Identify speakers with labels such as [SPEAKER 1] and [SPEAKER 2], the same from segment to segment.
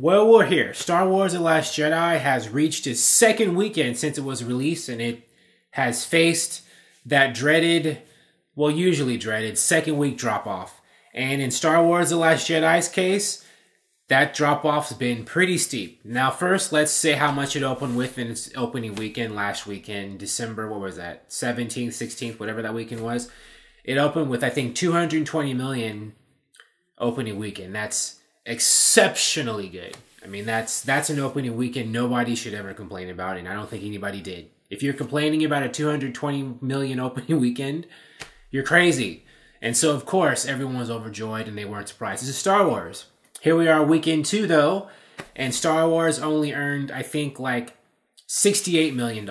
[SPEAKER 1] Well, we're here. Star Wars The Last Jedi has reached its second weekend since it was released, and it has faced that dreaded, well, usually dreaded, second week drop-off. And in Star Wars The Last Jedi's case, that drop-off's been pretty steep. Now, first, let's say how much it opened with in its opening weekend last weekend, December, what was that, 17th, 16th, whatever that weekend was. It opened with, I think, 220 million opening weekend. That's exceptionally good. I mean, that's an opening weekend nobody should ever complain about, and I don't think anybody did. If you're complaining about a 220 million opening weekend, you're crazy. And so, of course, everyone was overjoyed and they weren't surprised. This is Star Wars. Here we are, weekend 2, though, and Star Wars only earned, I think, like $68 million.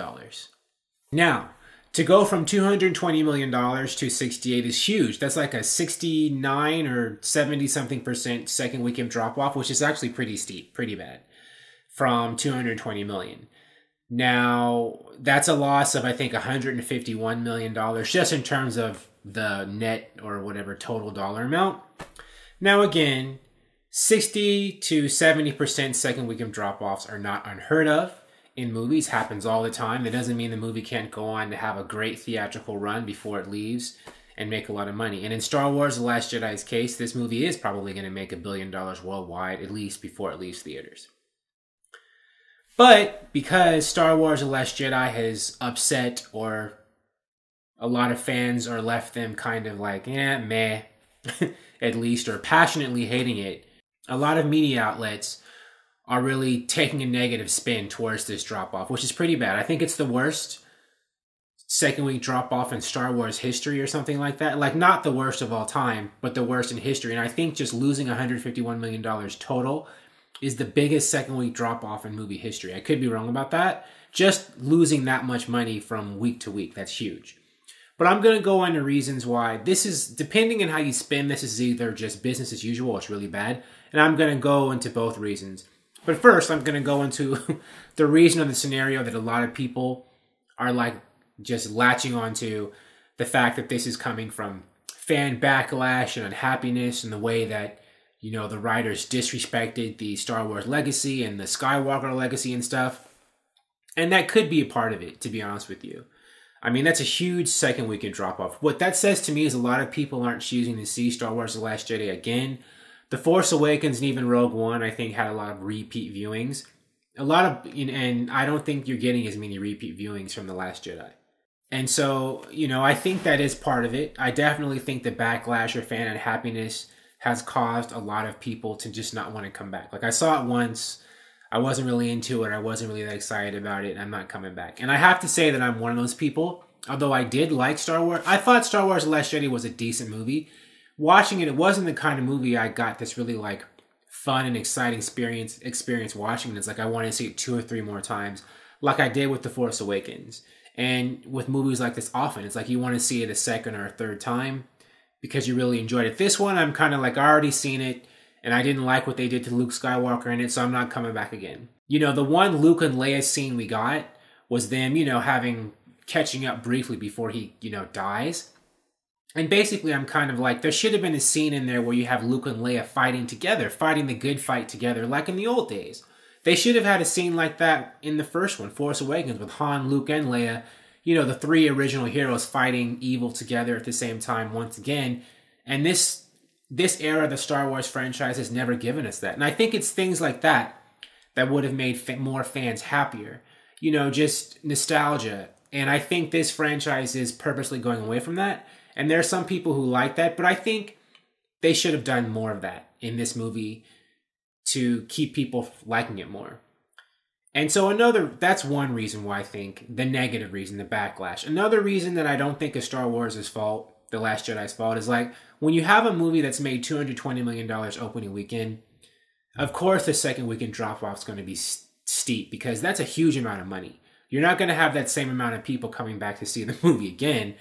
[SPEAKER 1] Now, to go from $220 million to 68 is huge. That's like a 69 or 70-something% second weekend drop-off, which is actually pretty steep, pretty bad, from 220 million. Now, that's a loss of, I think, $151 million, just in terms of the net or whatever total dollar amount. Now, again, 60 to 70% second weekend drop-offs are not unheard of. In movies, happens all the time. That doesn't mean the movie can't go on to have a great theatrical run before it leaves and make a lot of money. And in Star Wars The Last Jedi's case, this movie is probably going to make $1 billion worldwide, at least before it leaves theaters. But because Star Wars The Last Jedi has upset, or a lot of fans are left them kind of like, meh, at least, or passionately hating it, a lot of media outlets are really taking a negative spin towards this drop-off, which is pretty bad. I think it's the worst second week drop-off in Star Wars history or something like that. Like, not the worst of all time, but the worst in history. And I think just losing $151 million total is the biggest second week drop-off in movie history. I could be wrong about that. Just losing that much money from week to week, that's huge. But I'm going to go into reasons why this is, depending on how you spin, this is either just business as usual, it's really bad. And I'm going to go into both reasons. But first, I'm going to go into the reason or the scenario that a lot of people are like just latching onto, the fact that this is coming from fan backlash and unhappiness, and the way that, you know, the writers disrespected the Star Wars legacy and the Skywalker legacy and stuff. And that could be a part of it, to be honest with you. I mean, that's a huge second weekend drop-off. What that says to me is a lot of people aren't choosing to see Star Wars The Last Jedi again. The Force Awakens and even Rogue One, I think, had a lot of repeat viewings. And I don't think you're getting as many repeat viewings from The Last Jedi. And so, you know, I think that is part of it. I definitely think the backlash or fan unhappiness has caused a lot of people to just not want to come back. Like, I saw it once, I wasn't really into it, I wasn't really that excited about it, and I'm not coming back. And I have to say that I'm one of those people. Although I did like Star Wars, I thought Star Wars The Last Jedi was a decent movie. Watching it, it wasn't the kind of movie I got this really like fun and exciting experience watching it. It's like I want to see it 2 or 3 more times, like I did with The Force Awakens. And with movies like this often, it's like you want to see it a second or a third time because you really enjoyed it. This one, I'm kind of like, I already seen it, and I didn't like what they did to Luke Skywalker in it, so I'm not coming back again. You know, the one Luke and Leia scene we got was them, you know, catching up briefly before he, you know, dies. And basically, I'm kind of like, there should have been a scene in there where you have Luke and Leia fighting together, fighting the good fight together, like in the old days. They should have had a scene like that in the first one, Force Awakens, with Han, Luke, and Leia, you know, the 3 original heroes fighting evil together at the same time once again. And this era of the Star Wars franchise has never given us that. And I think it's things like that that would have made more fans happier. You know, just nostalgia. And I think this franchise is purposely going away from that. And there are some people who like that, but I think they should have done more of that in this movie to keep people liking it more. And so that's one reason why I think, the negative reason, the backlash. Another reason that I don't think is Star Wars' fault, The Last Jedi's fault, is like, when you have a movie that's made $220 million opening weekend, of course the second weekend drop-off is going to be steep, because that's a huge amount of money. You're not going to have that same amount of people coming back to see the movie again.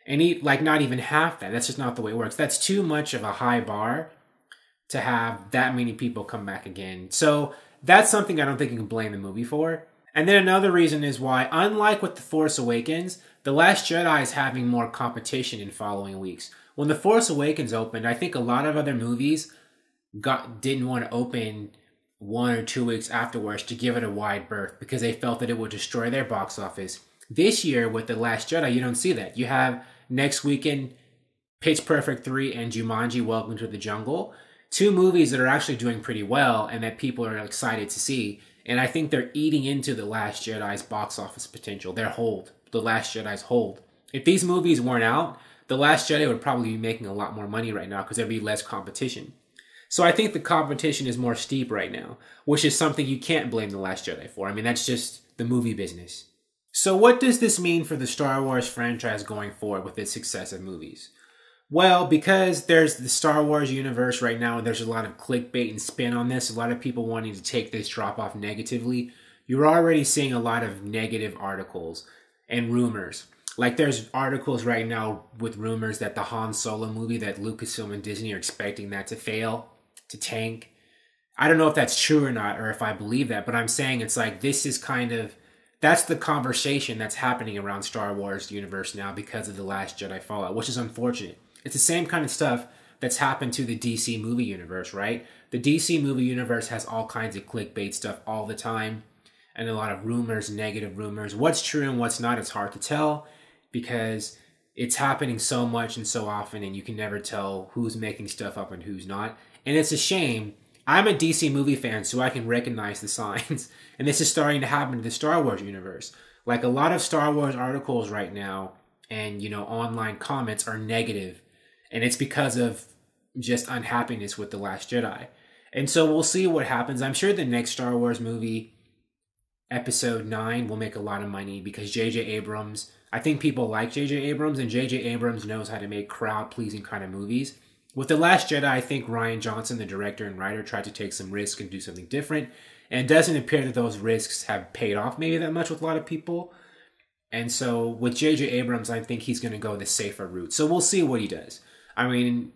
[SPEAKER 1] And like not even half that. That's just not the way it works. That's too much of a high bar to have that many people come back again. So that's something I don't think you can blame the movie for. And then another reason is why, unlike with The Force Awakens, The Last Jedi is having more competition in following weeks. When The Force Awakens opened, I think a lot of other movies didn't want to open 1 or 2 weeks afterwards to give it a wide berth because they felt that it would destroy their box office. This year with The Last Jedi, you don't see that. You have next weekend Pitch Perfect 3 and Jumanji Welcome to the Jungle. 2 movies that are actually doing pretty well and that people are excited to see. And I think they're eating into The Last Jedi's box office potential. Their hold. The Last Jedi's hold. If these movies weren't out, The Last Jedi would probably be making a lot more money right now because there'd be less competition. So I think the competition is more steep right now, which is something you can't blame The Last Jedi for. I mean, that's just the movie business. So what does this mean for the Star Wars franchise going forward with its successive movies? Well, because there's the Star Wars universe right now, and there's a lot of clickbait and spin on this, a lot of people wanting to take this drop-off negatively, you're already seeing a lot of negative articles and rumors. Like there's articles right now with rumors that the Han Solo movie, that Lucasfilm and Disney are expecting that to fail, to tank. I don't know if that's true or not, or if I believe that, but I'm saying it's like this is kind of, that's the conversation that's happening around Star Wars universe now because of The Last Jedi fallout, which is unfortunate. It's the same kind of stuff that's happened to the DC movie universe, right? The DC movie universe has all kinds of clickbait stuff all the time and a lot of rumors, negative rumors. What's true and what's not, it's hard to tell because it's happening so much and so often and you can never tell who's making stuff up and who's not. And it's a shame. I'm a DC movie fan, so I can recognize the signs. And this is starting to happen to the Star Wars universe. Like a lot of Star Wars articles right now and, you know, online comments are negative. And it's because of just unhappiness with The Last Jedi. And so we'll see what happens. I'm sure the next Star Wars movie, Episode 9, will make a lot of money because J.J. Abrams, I think people like J.J. Abrams, and J.J. Abrams knows how to make crowd-pleasing kind of movies. With The Last Jedi, I think Rian Johnson, the director and writer, tried to take some risk and do something different. And it doesn't appear that those risks have paid off maybe that much with a lot of people. And so with J.J. Abrams, I think he's going to go the safer route. So we'll see what he does. I mean,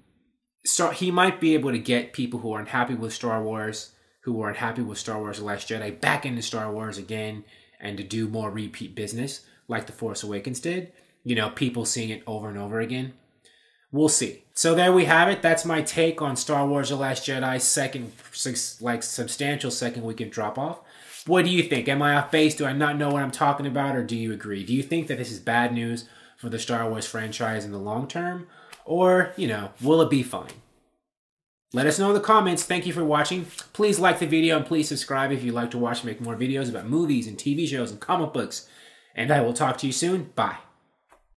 [SPEAKER 1] he might be able to get people who are unhappy with Star Wars, who are unhappy with Star Wars The Last Jedi, back into Star Wars again and to do more repeat business like The Force Awakens did. You know, people seeing it over and over again. We'll see. So there we have it. That's my take on Star Wars The Last Jedi, substantial second weekend drop-off. What do you think? Am I off base? Do I not know what I'm talking about? Or do you agree? Do you think that this is bad news for the Star Wars franchise in the long term? Or, you know, will it be fine? Let us know in the comments. Thank you for watching. Please like the video and please subscribe if you'd like to watch me make more videos about movies and TV shows and comic books. And I will talk to you soon. Bye.